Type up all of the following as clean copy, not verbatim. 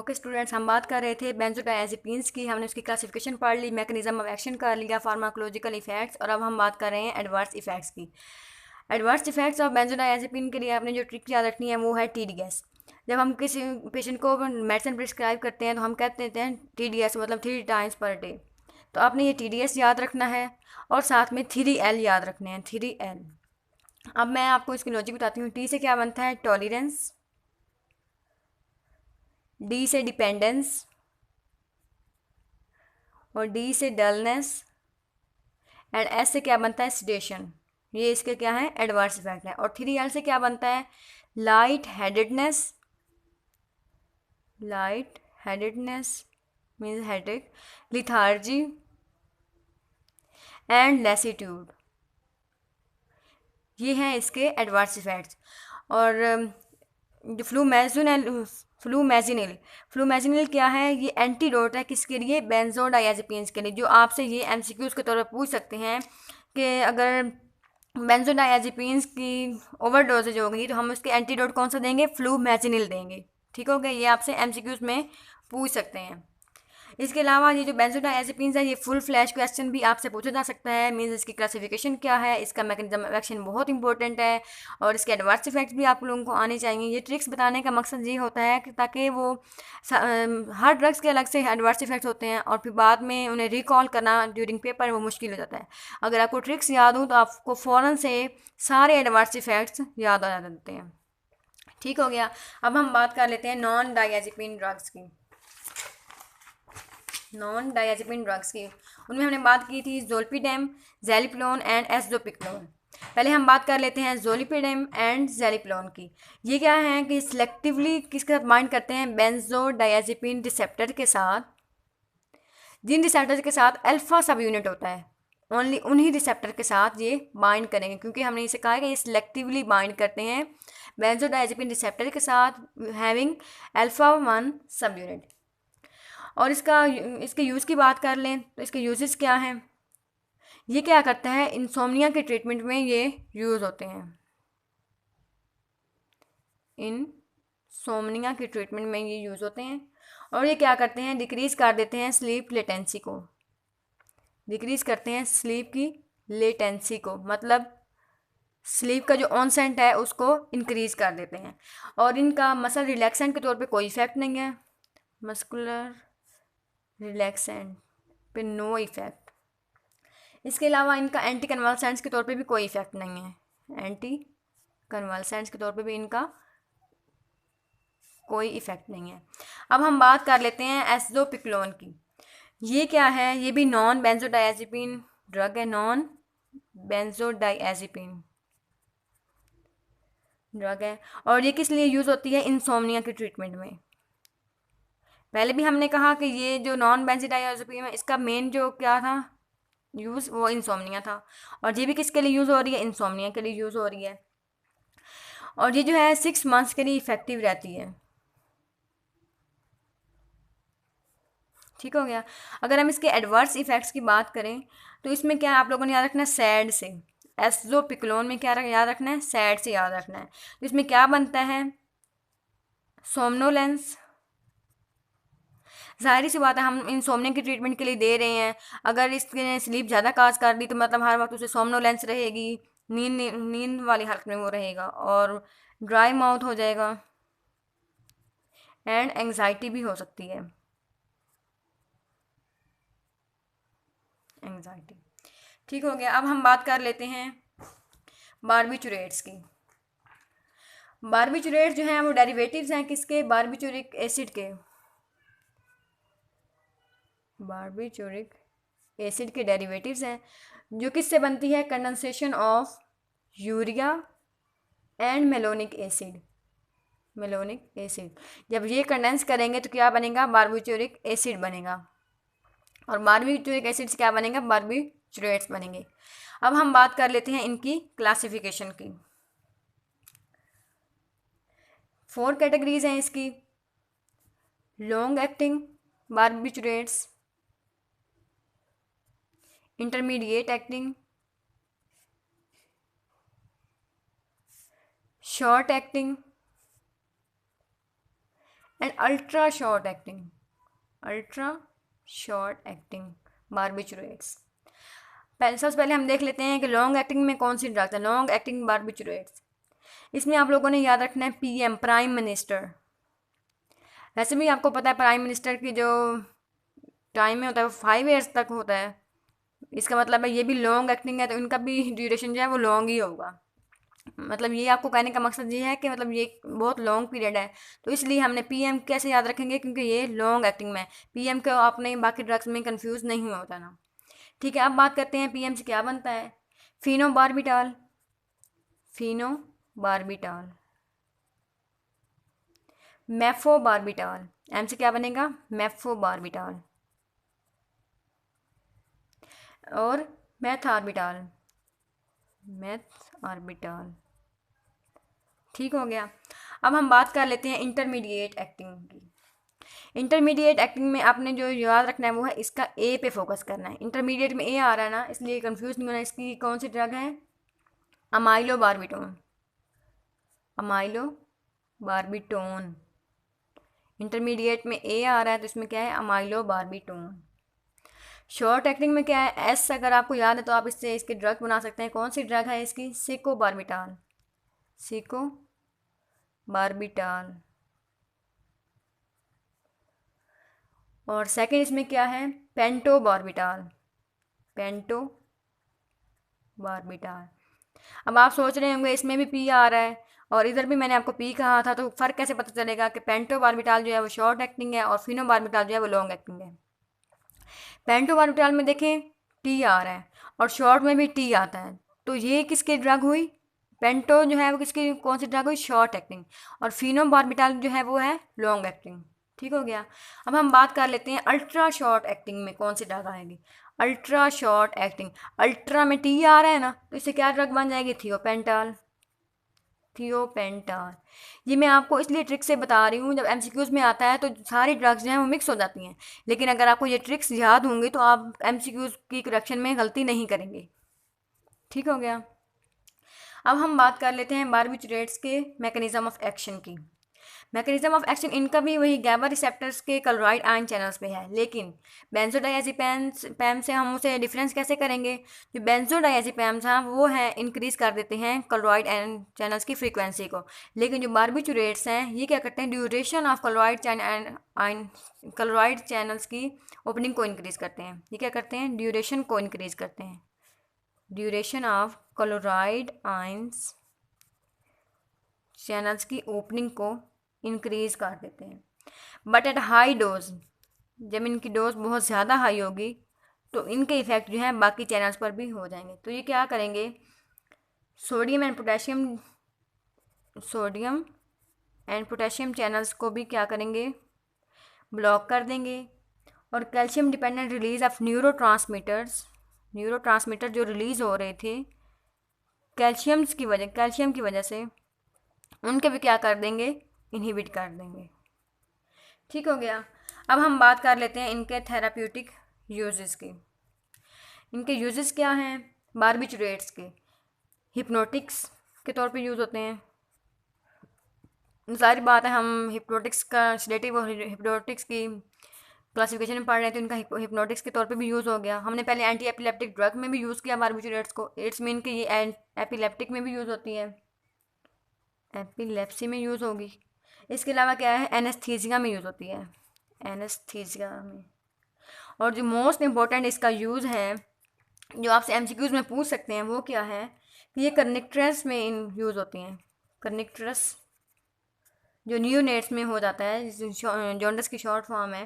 Okay students, हम बात कर रहे थे बेंजोडाइazepines की। हमने उसकी क्लासिफिकेशन पढ़ ली, मैकेनिज्म ऑफ एक्शन कर लिया, फार्माकोलॉजिकल इफेक्ट्स, और अब हम बात कर रहे हैं एडवर्स इफेक्ट्स की। एडवर्स इफेक्ट्स ऑफ बेंजोडाइazepine के लिए आपने जो ट्रिक याद रखनी है वो है TDS। जब हम किसी पेशेंट को मेडिसिन प्रिस्क्राइब करते हैं तो हम कहते हैं TDS मतलब 3 टाइम्स पर डे। तो आपने ये TDS याद रखना है और साथ में 3L याद रखने हैं, 3L। अब मैं आपको इसकी लॉजिक बताती हूँ। T से क्या बनता है? टॉलरेंस। D से डिपेंडेंस, और D से डलनेस, एंड S से क्या बनता है? सिडेशन। ये इसके क्या है? एडवर्स इफेक्ट है। और 3L से क्या बनता है? Light headedness, light headedness means headache, lethargy and lassitude. ये हैं इसके एडवर्स इफेक्ट्स। और जो फ्लूमेजिनिल क्या है? ये एंटीडोट है किसके लिए? बेंजोडाइazepines के लिए। जो आपसे ये MCQs के तौर पर पूछ सकते हैं कि अगर बेंजोडाइazepines की ओवरडोजेज हो गई तो हम उसके एंटीडोट कौन सा देंगे? फ्लूमेजिनिल देंगे। ठीक हो गया? ये आपसे MCQs में पूछ सकते हैं। इसके अलावा ये जो बेंजोडाइazepines है, ये फुल फ्लैश क्वेश्चन भी आपसे पूछा जा सकता है। मीन्स इसकी क्लासिफिकेशन क्या है, इसका मैकेनिज्म ऑफ एक्शन बहुत इंपॉर्टेंट है, और इसके एडवर्स इफेक्ट्स भी आप लोगों को आने चाहिए। ये ट्रिक्स बताने का मकसद ये होता है कि ताकि वो हर ड्रग्स के अलग से एडवर्स इफेक्ट्स होते हैं और फिर बाद में उन्हें रिकॉल करना ड्यूरिंग पेपर वो मुश्किल हो जाता है। अगर आपको ट्रिक्स याद हो तो आपको फ़ौरन से सारे एडवर्स इफेक्ट्स याद आ जाते हैं। ठीक हो गया? अब हम बात कर लेते हैं नॉन डाइazepine ड्रग्स की। नॉन डाइazepine ड्रग्स की, उनमें हमने बात की थी ज़ोलिपिडेम, ज़ैलिप्लोन एंड एस्डोपिक्लोन। पहले हम बात कर लेते हैं ज़ोलिपिडेम एंड ज़ैलिप्लोन की। ये क्या है कि सिलेक्टिवली किसके साथ बाइंड करते हैं? बेंजोडाइazepine रिसेप्टर के साथ। जिन रिसेप्टर के साथ अल्फा सब यूनिट होता है, ओनली उन्हीं रिसेप्टर के साथ ये बाइंड करेंगे, क्योंकि हमने इसे कहा है कि ये सिलेक्टिवली बाइंड करते हैं बेंजोडाइazepine रिसेप्टर के साथ हैविंग अल्फा 1 सब यूनिट। और इसके यूज़ की बात कर लें तो इसके यूजेस क्या हैं? ये क्या करता है? इंसोम्निया के ट्रीटमेंट में ये यूज़ होते हैं। इंसोम्निया के ट्रीटमेंट में ये यूज़ होते हैं। और ये क्या करते हैं? डिक्रीज़ कर देते हैं स्लीप लेटेंसी को। डिक्रीज़ करते हैं स्लीप की लेटेंसी को, मतलब स्लीप का जो ऑनसेंट है उसको इंक्रीज़ कर देते हैं। और इनका मसल रिलैक्सेंट के तौर पे कोई इफ़ेक्ट नहीं है। मस्कुलर रिलैक्सेंट पे नो इफ़ेक्ट। इसके अलावा इनका एंटी कन्वल्सेंट्स के तौर पे भी कोई इफ़ेक्ट नहीं है। एंटी कन्वल्सेंट्स के तौर पे भी इनका कोई इफ़ेक्ट नहीं है। अब हम बात कर लेते हैं एस्डोपिक्लोन की। ये क्या है? ये भी नॉन बेंजोडाइazepine ड्रग है। नॉन बेंजोडाइazepine ड्रग है, और ये किस लिए यूज़ होती है? इंसोम्निया के ट्रीटमेंट में। पहले भी हमने कहा कि ये जो नॉन बेंजोडाइazepine है, इसका मेन जो क्या था यूज़, वो इंसोम्निया था। और ये भी किसके लिए यूज़ हो रही है? इंसोम्निया के लिए यूज़ हो रही है। और ये जो है 6 मंथ्स के लिए इफ़ेक्टिव रहती है। ठीक हो गया? अगर हम इसके एडवर्स इफ़ेक्ट्स की बात करें तो इसमें क्या आप लोगों ने याद रखना है? सैड से। एस्डोपिक्लोन में क्या याद रखना है? सैड से याद रखना है। तो इसमें क्या बनता है? सोमनोलेंस। ज़ाहिर सी बात है, हम इंसोम्निया की ट्रीटमेंट के लिए दे रहे हैं। अगर इसने स्लीप ज़्यादा काज कर दी तो मतलब हर वक्त उसे सोमनोलेंस रहेगी, नींद नींद वाली हालत में वो रहेगा, और ड्राई माउथ हो जाएगा, एंड एंग्जाइटी भी हो सकती है। एंग्जाइटी। ठीक हो गया? अब हम बात कर लेते हैं बारबिचुरेट्स की। बारबिचुरेट्स जो हैं वो डेरिवेटिव्स हैं किसके? बारबिचुरिक एसिड के। बारबिचुरिक एसिड के डेरिवेटिव्स हैं, जो किससे बनती है? Condensation of urea and malonic acid. Malonic acid जब ये कंडेंस करेंगे तो क्या बनेगा? बारबिचुरिक एसिड बनेगा। और बारबिचुरिक एसिड से क्या बनेगा? बारबिचुरेट्स बनेंगे। अब हम बात कर लेते हैं इनकी क्लासिफिकेशन की। 4 कैटेगरीज हैं इसकी। Long acting barbiturates, intermediate acting, short acting, and ultra short acting, ultra short acting barbiturates. सबसे पहले हम देख लेते हैं कि लॉन्ग एक्टिंग में कौन सी ड्रग्स है। लॉन्ग एक्टिंग बारबिचुरेट्स, इसमें आप लोगों ने याद रखना है पीएम, प्राइम मिनिस्टर। वैसे भी आपको पता है प्राइम मिनिस्टर की जो टाइम में होता है वो 5 ईयर्स तक होता है। इसका मतलब है ये भी लॉन्ग एक्टिंग है, तो इनका भी ड्यूरेशन जो है वो लॉन्ग ही होगा। मतलब ये आपको कहने का मकसद ये है कि मतलब ये बहुत लॉन्ग पीरियड है, तो इसलिए हमने पीएम कैसे याद रखेंगे, क्योंकि ये लॉन्ग एक्टिंग में। पीएम को आपने बाकी ड्रग्स में कंफ्यूज नहीं होता ना। ठीक है, अब बात करते हैं पीएम से क्या बनता है। फिनोबार्बिटाल, फिनोबार्बिटाल। मेफोबार्बिटाल, एम से क्या बनेगा, मेफोबार्बिटाल। और मैथ ऑर्बिटाल, मैथ ऑर्बिटाल। ठीक हो गया। अब हम बात कर लेते हैं इंटरमीडिएट एक्टिंग की। इंटरमीडिएट एक्टिंग में आपने जो याद रखना है वो है इसका ए पे फोकस करना है। इंटरमीडिएट में ए आ रहा है ना, इसलिए कंफ्यूज नहीं होना। इसकी कौन सी ड्रग है, अमाइलो बार्बिटोन, अमाइलो बार्बिटोन। इंटरमीडिएट में ए आ रहा है तो इसमें क्या है, अमाइलो बार्बिटोन। शॉर्ट एक्टिंग में क्या है, एस अगर आपको याद है तो आप इससे इसके ड्रग बना सकते हैं। कौन सी ड्रग है इसकी, सिको बार्बिटाल, सिको बार्बिटाल। और सेकंड इसमें क्या है, पेंटो बार्बिटाल, पेंटो बार्बिटाल। अब आप सोच रहे होंगे इसमें भी पी आ रहा है और इधर भी मैंने आपको पी कहा था, तो फ़र्क कैसे पता चलेगा कि पेंटो बार्बिटाल जो है वो शॉर्ट एक्टिंग है और फिनो बार्बिटाल जो है वो लॉन्ग एक्टिंग है। पेंटो बार्बिटाल में देखें टी आ रहा है और शॉर्ट में भी टी आता है, तो ये किसकी ड्रग हुई, पेंटो जो है वो किसकी कौन सी ड्रग हुई, शॉर्ट एक्टिंग। और फिनो बार्बिटाल जो है वो है लॉन्ग एक्टिंग। ठीक हो गया। अब हम बात कर लेते हैं अल्ट्रा शॉर्ट एक्टिंग में कौन सी ड्रग आएगी। अल्ट्रा शॉर्ट एक्टिंग, अल्ट्रा में टी आ रहा है ना, तो इससे क्या ड्रग बन जाएगी, थियोपेंटाल, थियोपेंटाल। ये मैं आपको इसलिए ट्रिक से बता रही हूँ, जब एमसीक्यूज़ में आता है तो सारी ड्रग्स जो हैं वो मिक्स हो जाती हैं, लेकिन अगर आपको ये ट्रिक्स याद होंगी तो आप एमसीक्यूज़ की करेक्शन में गलती नहीं करेंगे। ठीक हो गया। अब हम बात कर लेते हैं बारबिचुरेट्स के मैकेनिज्म ऑफ एक्शन की। मैकेनिज्म ऑफ एक्शन इनका भी वही गैबा रिसेप्टर्स के क्लोराइड आयन चैनल्स पे है, लेकिन बेंजोडाइazepam से हम उसे डिफरेंस कैसे करेंगे। जो बेंजोडाइazepams हैं वो है इंक्रीज कर देते हैं क्लोराइड आयन चैनल्स की फ्रीक्वेंसी को, लेकिन जो बारबिचुरेट्स हैं ये क्या करते हैं, ड्यूरेशन ऑफ क्लोराइड चैनल्स की ओपनिंग को इंक्रीज करते हैं। ये क्या करते हैं, ड्यूरेशन को इंक्रीज करते हैं, duration of chloride ions channels की ओपनिंग को इंक्रीज कर देते हैं। बट एट हाई डोज, जब इनकी डोज बहुत ज़्यादा हाई होगी तो इनके इफ़ेक्ट जो हैं बाकी चैनल्स पर भी हो जाएंगे। तो ये क्या करेंगे, सोडियम एंड पोटेशियम चैनल्स को भी क्या करेंगे, ब्लॉक कर देंगे। और calcium dependent release of neurotransmitter जो रिलीज़ हो रहे थे कैल्शियम की वजह से, उनके भी क्या कर देंगे, इनहिबिट कर देंगे। ठीक हो गया। अब हम बात कर लेते हैं इनके थेराप्यूटिक यूजेस की। इनके यूजेस क्या हैं, बारबिचुरेट्स के हिप्नोटिक्स के तौर पे यूज़ होते हैं। सारी बात है, हम हिप्नोटिक्स का सेडेटिव और हिप्नोटिक्स की क्लासिफिकेशन में पढ़ रहे थे, उनका हिप्नोटिक्स के तौर पे भी यूज़ हो गया। हमने पहले एंटी एपिलेप्टिक ड्रग में भी यूज़ किया बारबिचुरेट्स को। इट्स मीन कि ये एपिलेप्टिक में भी यूज़ होती है, एपिलेप्सी में यूज़ होगी। इसके अलावा क्या है, एनेस्थीसिया में यूज़ होती है, एनेस्थीसिया में। और जो मोस्ट इम्पॉर्टेंट इसका यूज़ है जो आपसे एमसीक्यूज़ में पूछ सकते हैं वो क्या है, कि ये कर्निक्ट्रस में यूज़ होती हैं। कर्निक्ट्रस जो न्यूनेट्स में हो जाता है, जॉन्डिस की शॉर्ट फॉर्म है।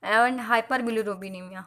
एंड हाइपर बिलीरुबिनीमिया,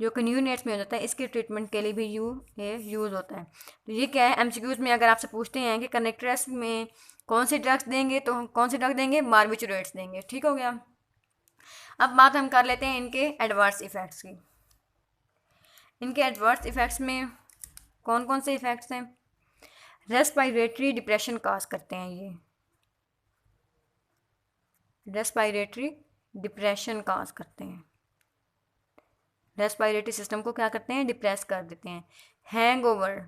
जो कि न्यूनेट्स में हो जाता है, इसके ट्रीटमेंट के लिए भी ये यूज़ होता है। तो ये क्या है, एमसीक्यूज़ में अगर आपसे पूछते हैं कि कर्निक्ट्रस में कौन सी ड्रग्स देंगे, तो कौन सी ड्रग देंगे, बारबिचुरेट्स देंगे। ठीक हो गया। अब बात हम कर लेते हैं इनके एडवर्स इफ़ेक्ट्स की। इनके एडवर्स इफ़ेक्ट्स में कौन कौन से इफ़ेक्ट्स हैं, रेस्पिरेटरी डिप्रेशन काज करते हैं ये, रेस्पिरेटरी डिप्रेशन काज करते हैं, रेस्पिरेटरी सिस्टम को क्या करते हैं, डिप्रेस कर देते हैं। हैंगओवर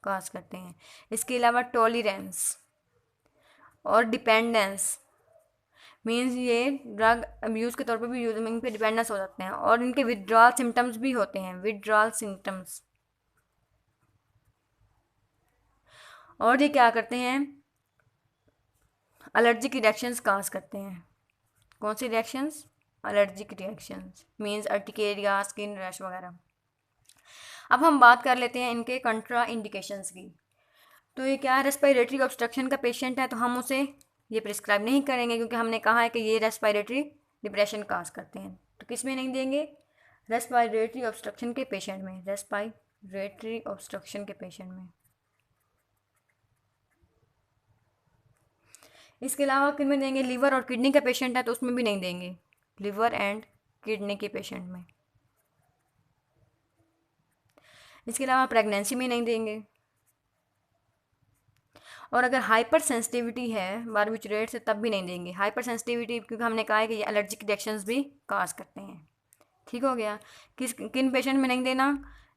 काज करते हैं। इसके अलावा टॉलरेंस और डिपेंडेंस, मीन्स ये ड्रग अब्यूज़ के तौर पर भी यूजिंग पे डिपेंडेंस हो जाते हैं। और इनके विड्रॉल सिम्टम्स भी होते हैं, विड्रॉल सिम्टम्स। और ये क्या करते हैं, एलर्जिक रिएक्शंस काज करते हैं। कौन सी reactions, allergic reactions, means urticaria, skin rash वगैरह। अब हम बात कर लेते हैं इनके कंट्रा इंडिकेशंस की। तो ये क्या है, रेस्पिरेटरी ऑब्स्ट्रक्शन का पेशेंट है तो हम उसे ये प्रिस्क्राइब नहीं करेंगे, क्योंकि हमने कहा है कि ये रेस्पिरेटरी डिप्रेशन काज करते हैं। तो किस में नहीं देंगे, रेस्पिरेटरी ऑब्स्ट्रक्शन के पेशेंट में, रेस्पिरेटरी ऑब्स्ट्रक्शन के पेशेंट में। इसके अलावा किन में देंगे, लीवर और किडनी का पेशेंट है तो उसमें भी नहीं देंगे, लिवर एंड किडनी के पेशेंट में। इसके अलावा प्रेगनेंसी में नहीं देंगे। और अगर हाइपर सेंसिटिविटी है बारबिचुरेट से तब भी नहीं देंगे। हाइपर सेंसिटिविटी क्योंकि हमने कहा है कि ये एलर्जिक रिएक्शंस भी काज करते हैं। ठीक हो गया। किन पेशेंट में नहीं देना,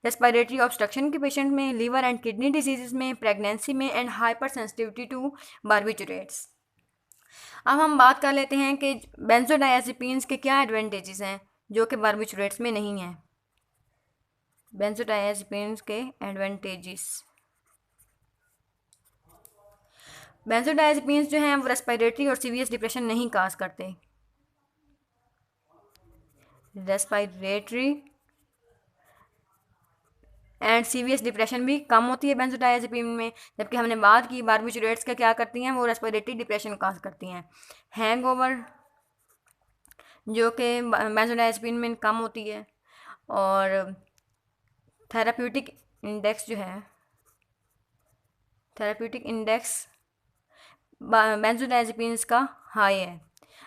रेस्पिरेटरी ऑब्स्ट्रक्शन के पेशेंट में, लिवर एंड किडनी डिजीज़ में, प्रेगनेंसी में and hypersensitivity to barbiturates. अब हम बात कर लेते हैं कि बेंजोडायज़ेपिन्स के क्या एडवांटेजेस हैं जो कि बारबिचुरेट्स में नहीं हैं। बेंजोडायज़ेपिन्स के एडवांटेजेस, बेंजोडायज़ेपिन्स जो हैं वो रेस्पिरेटरी और सीवियस डिप्रेशन नहीं काज करते। रेस्पिरेटरी एंड सीवियस डिप्रेशन भी कम होती है बेंजोडायज़ेपिन में, जबकि हमने बात की बारबिचुरेट्स का क्या करती हैं, वो रेस्पिरेटरी डिप्रेशन काज करती हैं। हैंगओवर जो कि बेंजोडायज़ेपिन में कम होती है। और थेराप्यूटिक इंडेक्स जो है, थेराप्यूटिक इंडेक्स बेंजोडायज़ेपिन्स का हाई है।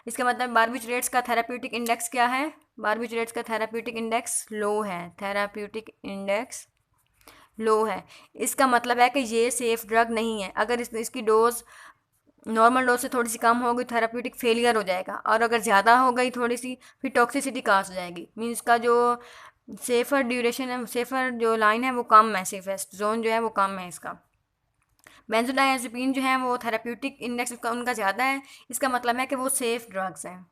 इसका मतलब बारबिचुरेट्स का थेराप्यूटिक इंडेक्स क्या है, बारबिचुरेट्स का थेराप्यूटिक इंडेक्स लो है, थेराप्यूटिक इंडेक्स लो है। इसका मतलब है कि ये सेफ़ ड्रग नहीं है। अगर इसकी डोज नॉर्मल डोज से थोड़ी सी कम होगी थेराप्यूटिक फेलियर हो जाएगा, और अगर ज़्यादा हो गई थोड़ी सी फिर टॉक्सिसिटी काज हो जाएगी। मीन्स का जो सेफ़र ड्यूरेशन है, सेफ़र जो लाइन है वो कम है, सेफेस्ट जोन जो है वो कम है इसका। बेंजोडायज़ेपिन जो है वो थेराप्यूटिक इंडेक्स उनका ज़्यादा है, इसका मतलब है कि वो सेफ़ ड्रग्स हैं।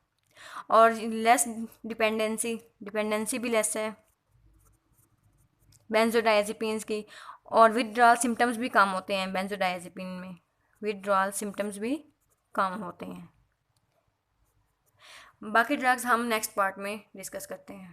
और लेस डिपेंडेंसी भी लेस है बेंजोडायज़ेपिन्स की। और विथड्रॉल सिम्टम्स भी कम होते हैं बेंजोडायज़ेपिन में, विथड्रॉल सिम्टम्स भी कम होते हैं। बाकी ड्रग्स हम नेक्स्ट पार्ट में डिस्कस करते हैं।